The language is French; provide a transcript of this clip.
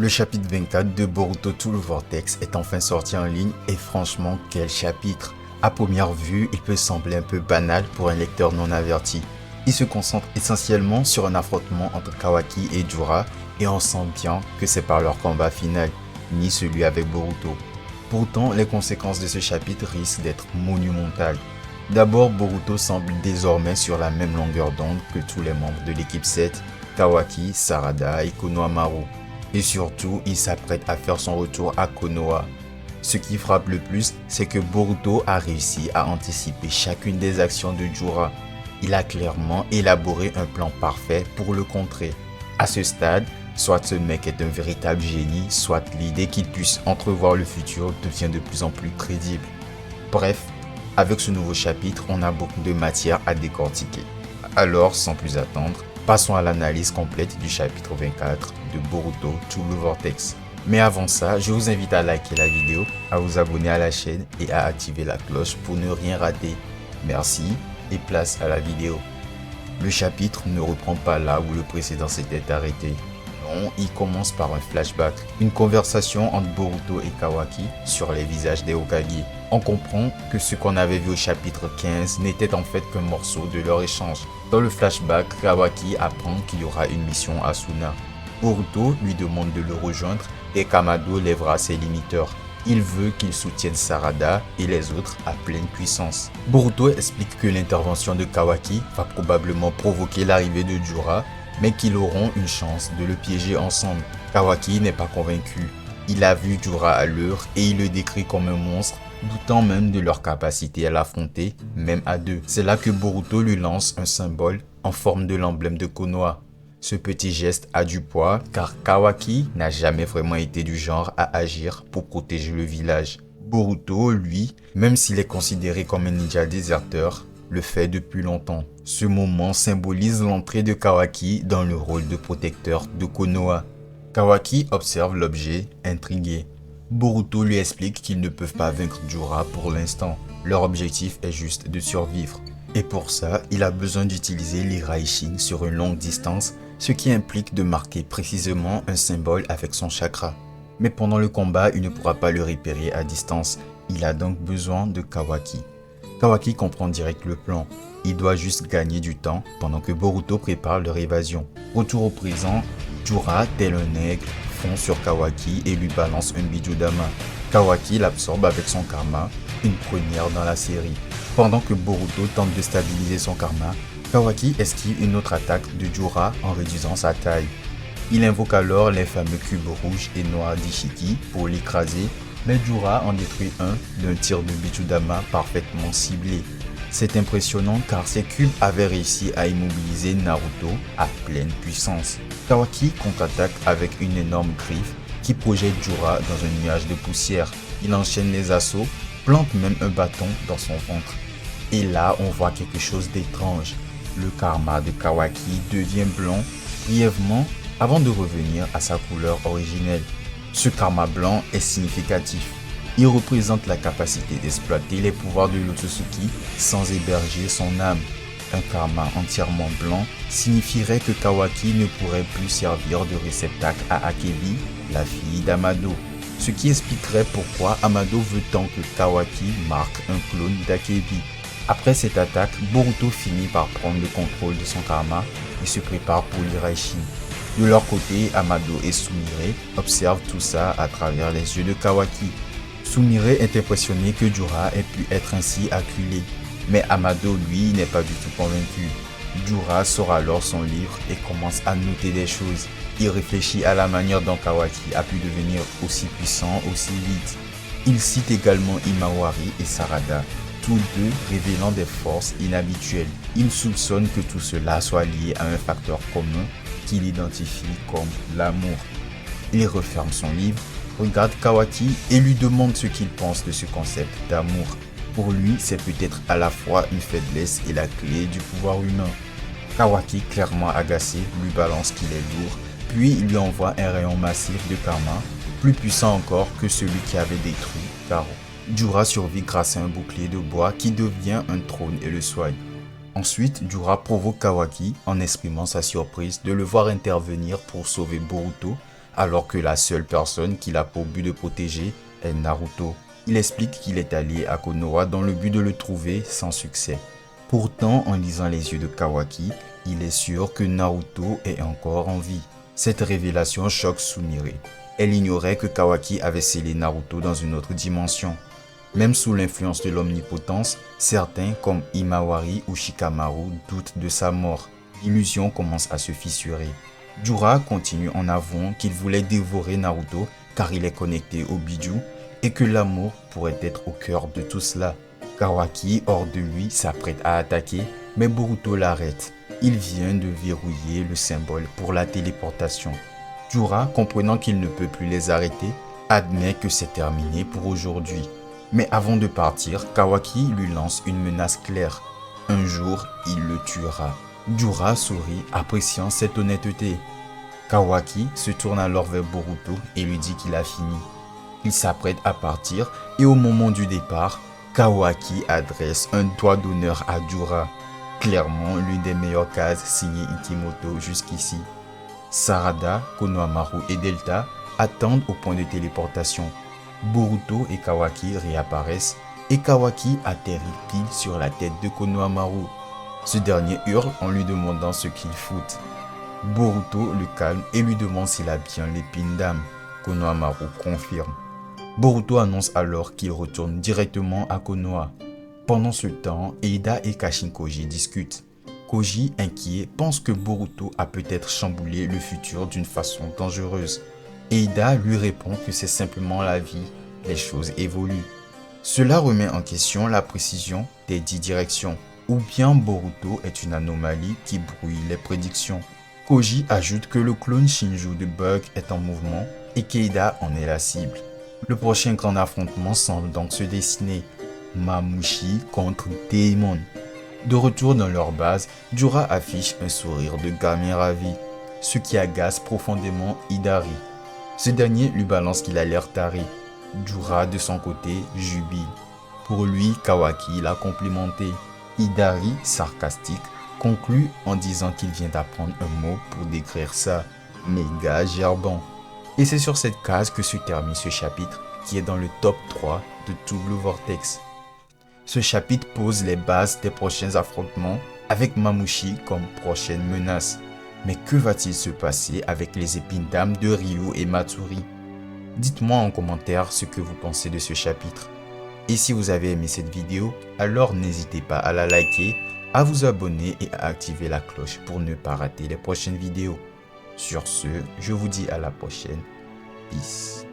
Le chapitre 24 de Boruto To The Vortex est enfin sorti en ligne et franchement quel chapitre. À première vue, il peut sembler un peu banal pour un lecteur non averti. Il se concentre essentiellement sur un affrontement entre Kawaki et Jura et on sent bien que c'est pas leur combat final, ni celui avec Boruto. Pourtant, les conséquences de ce chapitre risquent d'être monumentales. D'abord, Boruto semble désormais sur la même longueur d'onde que tous les membres de l'équipe 7, Kawaki, Sarada et Konohamaru. Et surtout, il s'apprête à faire son retour à Konoha. Ce qui frappe le plus, c'est que Boruto a réussi à anticiper chacune des actions de Jura. Il a clairement élaboré un plan parfait pour le contrer. À ce stade, soit ce mec est un véritable génie, soit l'idée qu'il puisse entrevoir le futur devient de plus en plus crédible. Bref, avec ce nouveau chapitre, on a beaucoup de matière à décortiquer. Alors, sans plus attendre, passons à l'analyse complète du chapitre 24 de Boruto To The Vortex. Mais avant ça, je vous invite à liker la vidéo, à vous abonner à la chaîne et à activer la cloche pour ne rien rater. Merci et place à la vidéo. Le chapitre ne reprend pas là où le précédent s'était arrêté. Non, il commence par un flashback, une conversation entre Boruto et Kawaki sur les visages des Hokage. On comprend que ce qu'on avait vu au chapitre 15 n'était en fait qu'un morceau de leur échange. Dans le flashback, Kawaki apprend qu'il y aura une mission à Suna. Boruto lui demande de le rejoindre et Kamado lèvera ses limiteurs. Il veut qu'il soutienne Sarada et les autres à pleine puissance. Boruto explique que l'intervention de Kawaki va probablement provoquer l'arrivée de Jura, mais qu'ils auront une chance de le piéger ensemble. Kawaki n'est pas convaincu. Il a vu Jura à l'heure et il le décrit comme un monstre, doutant même de leur capacité à l'affronter, même à deux. C'est là que Boruto lui lance un symbole en forme de l'emblème de Konoha. Ce petit geste a du poids car Kawaki n'a jamais vraiment été du genre à agir pour protéger le village. Boruto, lui, même s'il est considéré comme un ninja déserteur, le fait depuis longtemps. Ce moment symbolise l'entrée de Kawaki dans le rôle de protecteur de Konoha. Kawaki observe l'objet, intrigué. Boruto lui explique qu'ils ne peuvent pas vaincre Jura pour l'instant. Leur objectif est juste de survivre. Et pour ça, il a besoin d'utiliser l'Iraishin sur une longue distance, ce qui implique de marquer précisément un symbole avec son chakra. Mais pendant le combat, il ne pourra pas le repérer à distance. Il a donc besoin de Kawaki. Kawaki comprend direct le plan. Il doit juste gagner du temps pendant que Boruto prépare leur évasion. Retour au présent, Jura, tel un nègre, fonce sur Kawaki et lui balance un Bijudama. Kawaki l'absorbe avec son karma, une première dans la série. Pendant que Boruto tente de stabiliser son karma, Kawaki esquive une autre attaque de Jura en réduisant sa taille. Il invoque alors les fameux cubes rouges et noirs d'Ishiki pour l'écraser, mais Jura en détruit un d'un tir de Bijudama parfaitement ciblé. C'est impressionnant car ces cubes avaient réussi à immobiliser Naruto à pleine puissance. Kawaki contre-attaque avec une énorme griffe qui projette Jura dans un nuage de poussière. Il enchaîne les assauts, plante même un bâton dans son ventre. Et là, on voit quelque chose d'étrange. Le karma de Kawaki devient blanc brièvement avant de revenir à sa couleur originelle. Ce karma blanc est significatif. Il représente la capacité d'exploiter les pouvoirs de l'Otsutsuki sans héberger son âme. Un karma entièrement blanc signifierait que Kawaki ne pourrait plus servir de réceptacle à Akebi, la fille d'Amado. Ce qui expliquerait pourquoi Amado veut tant que Kawaki marque un clone d'Akebi. Après cette attaque, Boruto finit par prendre le contrôle de son karma et se prépare pour l'Iraishin. De leur côté, Amado et Sumire observent tout ça à travers les yeux de Kawaki. Sumire est impressionné que Jura ait pu être ainsi acculé, mais Amado, lui, n'est pas du tout convaincu. Jura sort alors son livre et commence à noter des choses. Il réfléchit à la manière dont Kawaki a pu devenir aussi puissant aussi vite. Il cite également Imawari et Sarada, tous deux révélant des forces inhabituelles. Il soupçonne que tout cela soit lié à un facteur commun qu'il identifie comme l'amour. Il referme son livre, regarde Kawaki et lui demande ce qu'il pense de ce concept d'amour. Pour lui, c'est peut-être à la fois une faiblesse et la clé du pouvoir humain. Kawaki, clairement agacé, lui balance qu'il est lourd, puis il lui envoie un rayon massif de karma, plus puissant encore que celui qui avait détruit Karo. Jura survit grâce à un bouclier de bois qui devient un trône et le soigne. Ensuite, Jura provoque Kawaki en exprimant sa surprise de le voir intervenir pour sauver Boruto alors que la seule personne qu'il a pour but de protéger est Naruto. Il explique qu'il est allé à Konoha dans le but de le trouver sans succès. Pourtant, en lisant les yeux de Kawaki, il est sûr que Naruto est encore en vie. Cette révélation choque Sumire. Elle ignorait que Kawaki avait scellé Naruto dans une autre dimension. Même sous l'influence de l'omnipotence, certains comme Himawari ou Shikamaru doutent de sa mort. L'illusion commence à se fissurer. Jura continue en avouant qu'il voulait dévorer Naruto car il est connecté au Biju et que l'amour pourrait être au cœur de tout cela. Kawaki, hors de lui, s'apprête à attaquer, mais Boruto l'arrête. Il vient de verrouiller le symbole pour la téléportation. Jura, comprenant qu'il ne peut plus les arrêter, admet que c'est terminé pour aujourd'hui. Mais avant de partir, Kawaki lui lance une menace claire. Un jour, il le tuera. Jura sourit, appréciant cette honnêteté. Kawaki se tourne alors vers Boruto et lui dit qu'il a fini. Il s'apprête à partir et au moment du départ, Kawaki adresse un doigt d'honneur à Jura. Clairement l'une des meilleures cases signées Ikimoto jusqu'ici. Sarada, Konohamaru et Delta attendent au point de téléportation. Boruto et Kawaki réapparaissent et Kawaki atterrit pile sur la tête de Konohamaru. Ce dernier hurle en lui demandant ce qu'il fout. Boruto le calme et lui demande s'il a bien l'épine d'âme. Konohamaru confirme. Boruto annonce alors qu'il retourne directement à Konoha. Pendant ce temps, Eida et Kashin Koji discutent. Koji, inquiet, pense que Boruto a peut-être chamboulé le futur d'une façon dangereuse. Eida lui répond que c'est simplement la vie, les choses évoluent. Cela remet en question la précision des 10 directions, ou bien Boruto est une anomalie qui brouille les prédictions. Koji ajoute que le clone Shinju de Bug est en mouvement et qu'Eida en est la cible. Le prochain grand affrontement semble donc se dessiner, Mamushi contre Daemon. De retour dans leur base, Jura affiche un sourire de gamin ravi, ce qui agace profondément Hidari. Ce dernier lui balance qu'il a l'air taré. Jura de son côté jubile. Pour lui, Kawaki l'a complimenté. Hidari, sarcastique, conclut en disant qu'il vient d'apprendre un mot pour décrire ça, méga gerbant. Et c'est sur cette case que se termine ce chapitre qui est dans le top 3 de tout Blue Vortex. Ce chapitre pose les bases des prochains affrontements avec Mamushi comme prochaine menace. Mais que va-t-il se passer avec les épines d'âme de Ryu et Matsuri? Dites-moi en commentaire ce que vous pensez de ce chapitre. Et si vous avez aimé cette vidéo, alors n'hésitez pas à la liker, à vous abonner et à activer la cloche pour ne pas rater les prochaines vidéos. Sur ce, je vous dis à la prochaine. Peace.